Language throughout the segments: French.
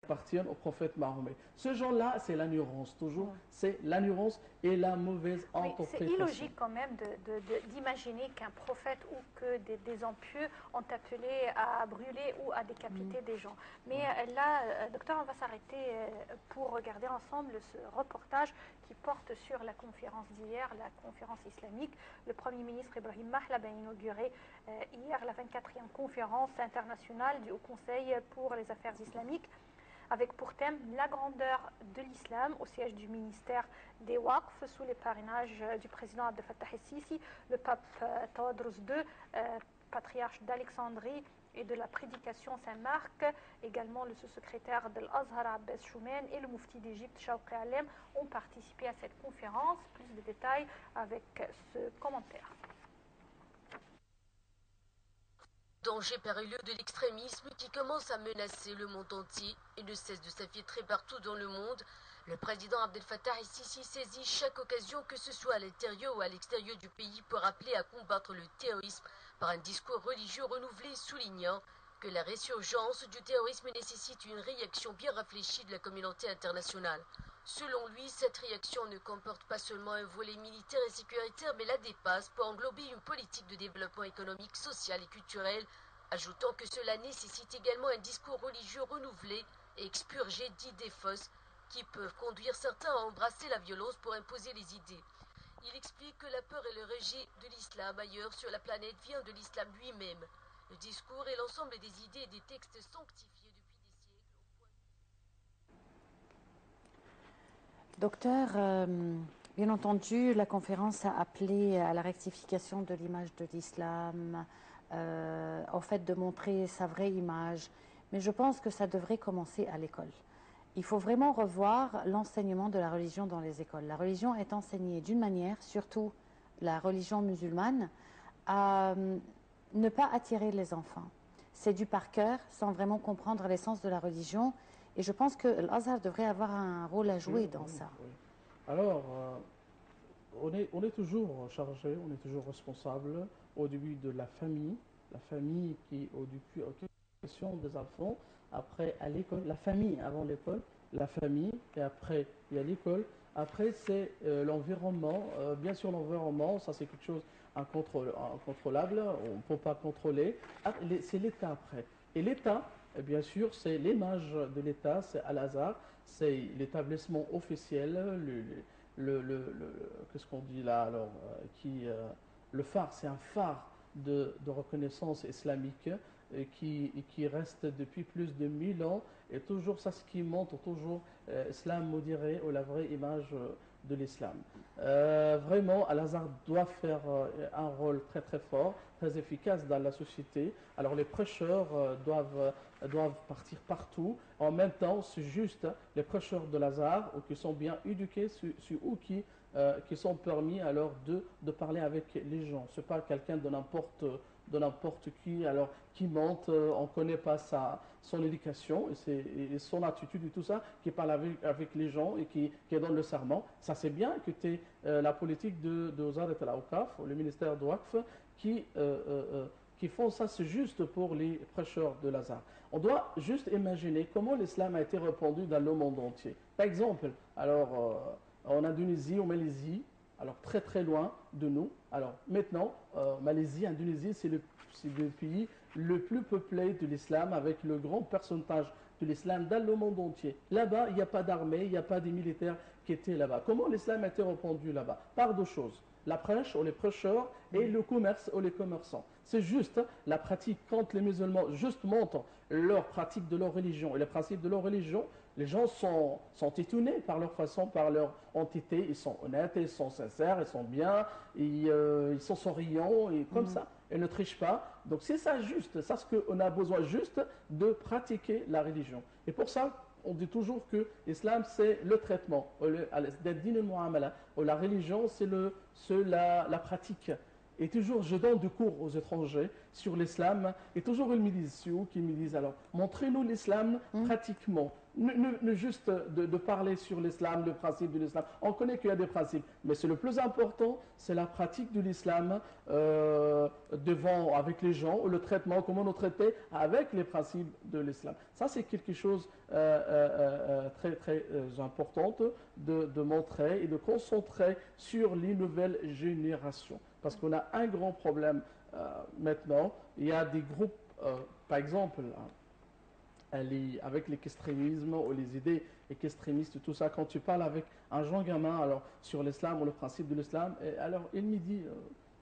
appartiennent au prophète Mahomet. Ce genre-là, c'est l'ignorance, toujours, c'est l'ignorance et la mauvaise Oui, c'est interprétation. illogique quand même d'imaginer qu'un prophète ou que des hommes pieux ont appelé à brûler ou à décapiter des gens. Mais là, docteur, on va s'arrêter pour regarder ensemble ce reportage qui porte sur la conférence d'hier, la conférence islamique. Le Premier ministre Ibrahim Mahlab a inauguré hier la 24e conférence internationale du Haut Conseil pour les affaires islamiques, avec pour thème la grandeur de l'islam au siège du ministère des Waqf sous les parrainages du président Abdel Fattah el-Sisi, le pape Tawadros II, patriarche d'Alexandrie et de la prédication Saint-Marc, également le sous-secrétaire de l'Azhar Abbas Choumen et le moufti d'Égypte Shawqi Alem ont participé à cette conférence. Plus de détails avec ce commentaire. Danger périlleux de l'extrémisme qui commence à menacer le monde entier et ne cesse de s'infiltrer partout dans le monde, le président Abdel Fattah el-Sisi saisit chaque occasion, que ce soit à l'intérieur ou à l'extérieur du pays, pour appeler à combattre le terrorisme par un discours religieux renouvelé, soulignant que la résurgence du terrorisme nécessite une réaction bien réfléchie de la communauté internationale. Selon lui, cette réaction ne comporte pas seulement un volet militaire et sécuritaire, mais la dépasse pour englober une politique de développement économique, social et culturel, ajoutant que cela nécessite également un discours religieux renouvelé et expurgé d'idées fausses qui peuvent conduire certains à embrasser la violence pour imposer les idées. Il explique que la peur et le rejet de l'islam ailleurs sur la planète vient de l'islam lui-même. Le discours est l'ensemble des idées et des textes sanctifiés depuis des siècles au point... Docteur, bien entendu, la conférence a appelé à la rectification de l'image de l'islam, au fait de montrer sa vraie image. Mais je pense que ça devrait commencer à l'école. Il faut vraiment revoir l'enseignement de la religion dans les écoles. La religion est enseignée d'une manière, surtout la religion musulmane, à ne pas attirer les enfants. C'est du par cœur, sans vraiment comprendre l'essence de la religion. Et je pense que l'Azhar devrait avoir un rôle à jouer dans ça. Oui. Alors, on est toujours chargé, on est toujours responsable au début de la famille qui, au début, question des enfants, après à l'école, la famille avant l'école, la famille, et après il y a l'école, après c'est l'environnement, bien sûr l'environnement, ça c'est quelque chose incontrôlable, on ne peut pas contrôler, c'est l'État après. Et l'État, bien sûr, c'est l'image de l'État, c'est Al-Azhar, c'est l'établissement officiel, qu'est-ce qu'on dit là alors, le phare, c'est un phare de reconnaissance islamique qui reste depuis plus de 1000 ans et toujours ça ce qui montre toujours islam modéré ou la vraie image de l'islam. Vraiment, Al-Azhar doit faire un rôle très très fort, très efficace dans la société. Alors les prêcheurs doivent partir partout. En même temps, c'est juste les prêcheurs de Al-Azhar qui sont bien éduqués ou qui sont permis alors de parler avec les gens. Ce n'est pas quelqu'un de n'importe qui, alors qui monte, on ne connaît pas son éducation et son attitude et tout ça, qui parle avec les gens et qui donne le serment. Ça c'est bien que tu la politique de Wzarat al-Awqaf, le ministère de Waqf, qui font ça, c'est juste pour les prêcheurs de l'Azhar. On doit juste imaginer comment l'islam a été répandu dans le monde entier. Par exemple, alors en Indonésie, en Malaisie, alors très très loin de nous. Alors maintenant, Malaisie, Indonésie, c'est le pays le plus peuplé de l'islam avec le grand pourcentage de l'islam dans le monde entier. Là-bas, il n'y a pas d'armée, il n'y a pas des militaires qui étaient là-bas. Comment l'islam a été répandu là-bas? Par deux choses. La prêche ou les prêcheurs et le commerce ou les commerçants. C'est juste la pratique quand les musulmans juste montrent leur pratique de leur religion et les principes de leur religion. Les gens sont étonnés par leur façon, par leur entité. Ils sont honnêtes, ils sont sincères, ils sont bien, ils sont souriants et comme ça. Ils ne trichent pas. Donc c'est ça juste, c'est ce qu'on a besoin juste de pratiquer la religion. Et pour ça, on dit toujours que l'islam c'est le traitement, la religion c'est la pratique. Et toujours, je donne des cours aux étrangers sur l'islam, et toujours ils me disent, alors, montrez-nous l'islam pratiquement. juste de parler sur l'islam, le principe de l'islam. On connaît qu'il y a des principes, mais c'est le plus important, c'est la pratique de l'islam avec les gens, ou le traitement, comment nous traiter avec les principes de l'islam. Ça, c'est quelque chose très, très important de montrer et de concentrer sur les nouvelles générations. Parce qu'on a un grand problème maintenant. Il y a des groupes, par exemple, avec l'extrémisme ou les idées extrémistes, tout ça, quand tu parles avec un jeune gamin alors, sur l'islam ou le principe de l'islam, alors il me dit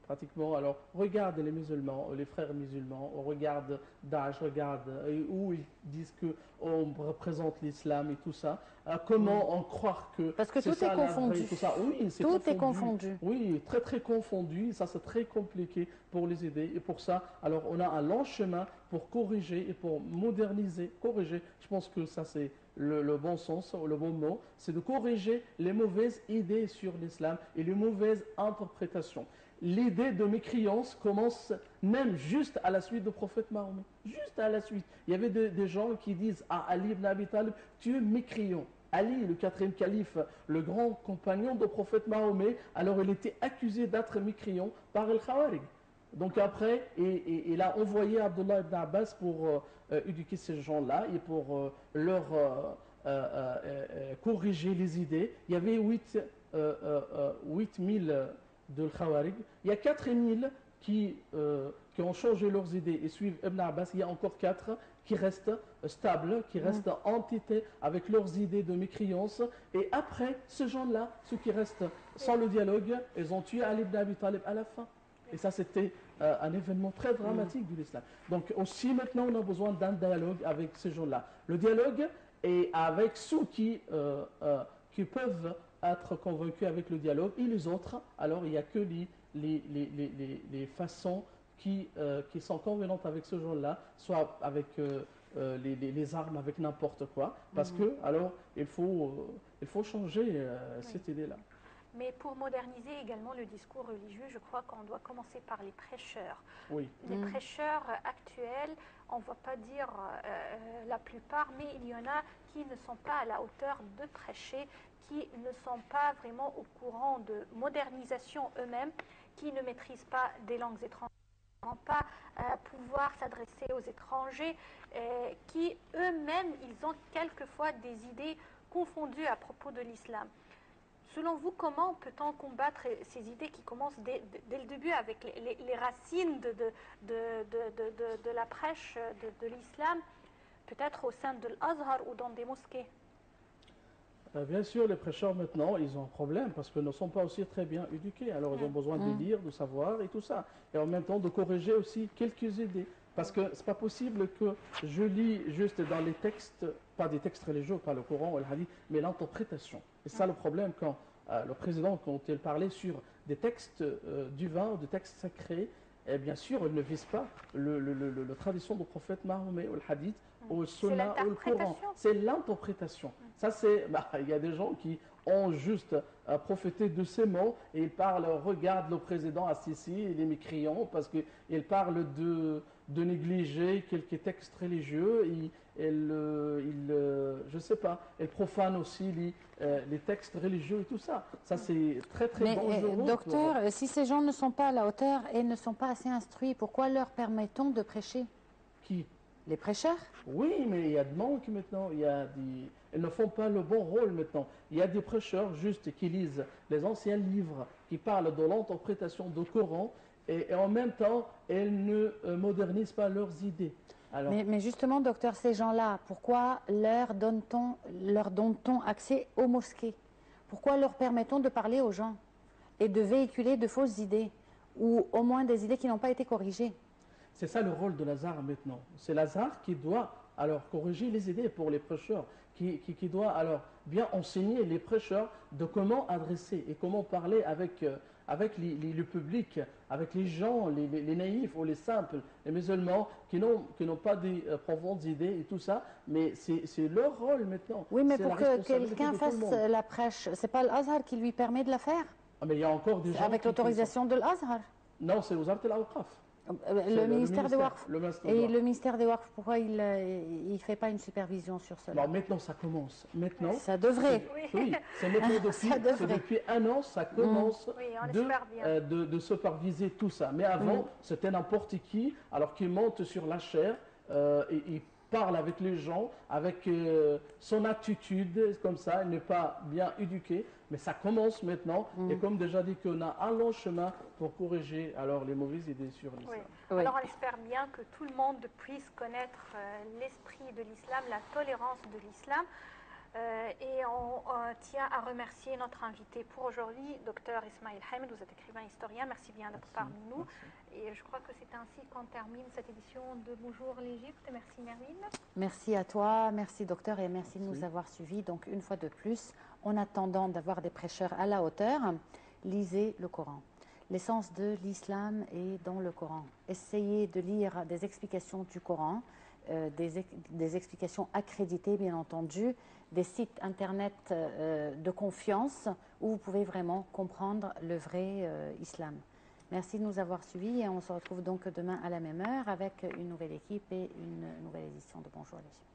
pratiquement, alors regarde les musulmans, les frères musulmans, on regarde Daesh, regarde où ils disent qu'on représente l'islam et tout ça. Comment en croire que parce que c'est tout ça, est confondu. tout ça. Oui, c'est tout est confondu. Oui, très très confondu. Ça c'est très compliqué pour les aider. Et pour ça, alors on a un long chemin pour corriger et pour moderniser, corriger. Je pense que ça c'est le bon sens, le bon mot, c'est de corriger les mauvaises idées sur l'islam et les mauvaises interprétations. L'idée de mécréance commence même juste à la suite du prophète Mahomet. Juste à la suite. Il y avait des gens qui disent à Ali ibn Abi Talib, tu es mécréant. Ali, le quatrième calife, le grand compagnon du prophète Mahomet, alors il était accusé d'être mécréant par el Khawarij. Donc après, il a envoyé Abdullah ibn Abbas pour éduquer ces gens-là et pour leur corriger les idées. Il y avait 8000 de Khawarij. Il y a 4000 qui ont changé leurs idées et suivent Ibn Abbas. Il y a encore 4 qui restent stables, qui restent entêtés avec leurs idées de mécréance. Et après, ces gens-là, ceux qui restent sans le dialogue, ils ont tué Ali ibn Abi Talib à la fin. Et ça, c'était un événement très dramatique de l'islam. Donc aussi, maintenant, on a besoin d'un dialogue avec ces gens-là. Le dialogue est avec ceux qui peuvent être convaincus avec le dialogue et les autres, alors il n'y a que les façons qui sont convenantes avec ce genre-là, soit avec les armes, avec n'importe quoi, parce que alors il faut changer cette idée-là. Mais pour moderniser également le discours religieux, je crois qu'on doit commencer par les prêcheurs. Oui. Les prêcheurs actuels, on ne va pas dire la plupart, mais il y en a qui ne sont pas à la hauteur de prêcher, qui ne sont pas vraiment au courant de modernisation eux-mêmes, qui ne maîtrisent pas des langues étrangères, qui n'ont pas pouvoir s'adresser aux étrangers, qui eux-mêmes, ils ont quelquefois des idées confondues à propos de l'islam. Selon vous, comment peut-on combattre ces idées qui commencent dès le début avec les racines de la prêche de l'islam, peut-être au sein de l'Azhar ou dans des mosquées? Bien sûr, les prêcheurs maintenant, ils ont un problème parce qu'ils ne sont pas aussi très bien éduqués. Alors, ils ont besoin de lire, de savoir et tout ça. Et en même temps, de corriger aussi quelques idées. Parce que ce n'est pas possible que je lis juste dans les textes, pas des textes religieux, pas le Coran ou le Hadith, mais l'interprétation. Et ça, le problème, quand le président, quand il parlait sur des textes divins, des textes sacrés, et bien sûr, il ne vise pas la tradition du prophète Mahomet ou le Hadith, ou le Sunna ou le Coran. C'est l'interprétation. Ça, c'est, il y a des gens qui ont juste profité de ces mots et ils parlent, regarde le président Assisi, il est mécréant parce qu'il parle de négliger quelques textes religieux, je sais pas, il profane aussi les textes religieux et tout ça. Ça, c'est très très dangereux. Docteur, si ces gens ne sont pas à la hauteur et ne sont pas assez instruits, pourquoi leur permettons de prêcher? Qui? Les prêcheurs? Oui, mais il y a de manque maintenant. Ils ne font pas le bon rôle maintenant. Il y a des prêcheurs juste qui lisent les anciens livres, qui parlent de l'interprétation du Coran, et en même temps, ils ne modernisent pas leurs idées. Alors, mais justement, docteur, ces gens-là, pourquoi leur donne-t-on accès aux mosquées? Pourquoi leur permettons de parler aux gens et de véhiculer de fausses idées, ou au moins des idées qui n'ont pas été corrigées? c'est ça le rôle de l'Azhar maintenant. C'est l'Azhar qui doit alors corriger les idées pour les prêcheurs, qui doit alors bien enseigner les prêcheurs de comment adresser et comment parler avec le public, avec les gens, les naïfs ou les simples, les musulmans qui n'ont pas des profondes idées et tout ça, mais c'est leur rôle maintenant. Oui, mais pour que quelqu'un fasse la prêche, c'est pas l'Azhar qui lui permet de la faire? Ah, mais il y a encore des gens avec l'autorisation de l'Azhar? Non, c'est Wazat al-Awqaf. Le ministère des Waqf. Le ministère Et des le ministère des Waqf, pourquoi il ne fait pas une supervision sur cela? Bon, maintenant, ça commence. Maintenant, Ça devrait. oui, c'est maintenant depuis un an, ça commence Oui, on espère bien. de superviser tout ça. Mais avant, c'était n'importe qui, alors qu'il monte sur la chaire et il parle avec les gens, avec son attitude, comme ça, il n'est pas bien éduqué. Mais ça commence maintenant. Et comme déjà dit qu'on a un long chemin pour corriger alors les mauvaises idées sur l'islam. Oui. Alors on espère bien que tout le monde puisse connaître l'esprit de l'islam, la tolérance de l'islam. Et on tient à remercier notre invité pour aujourd'hui, Dr Ismail Hamid. Vous êtes écrivain historien, merci bien d'être parmi nous. Et je crois que c'est ainsi qu'on termine cette édition de Bonjour l'Égypte. Merci Mervyn. Merci à toi, merci docteur et merci de nous avoir suivis. Donc une fois de plus, en attendant d'avoir des prêcheurs à la hauteur, lisez le Coran. L'essence de l'islam est dans le Coran. Essayez de lire des explications du Coran, des explications accréditées bien entendu, des sites internet de confiance où vous pouvez vraiment comprendre le vrai islam. Merci de nous avoir suivis et on se retrouve donc demain à la même heure avec une nouvelle équipe et une nouvelle édition de Bonjour l'Égypte.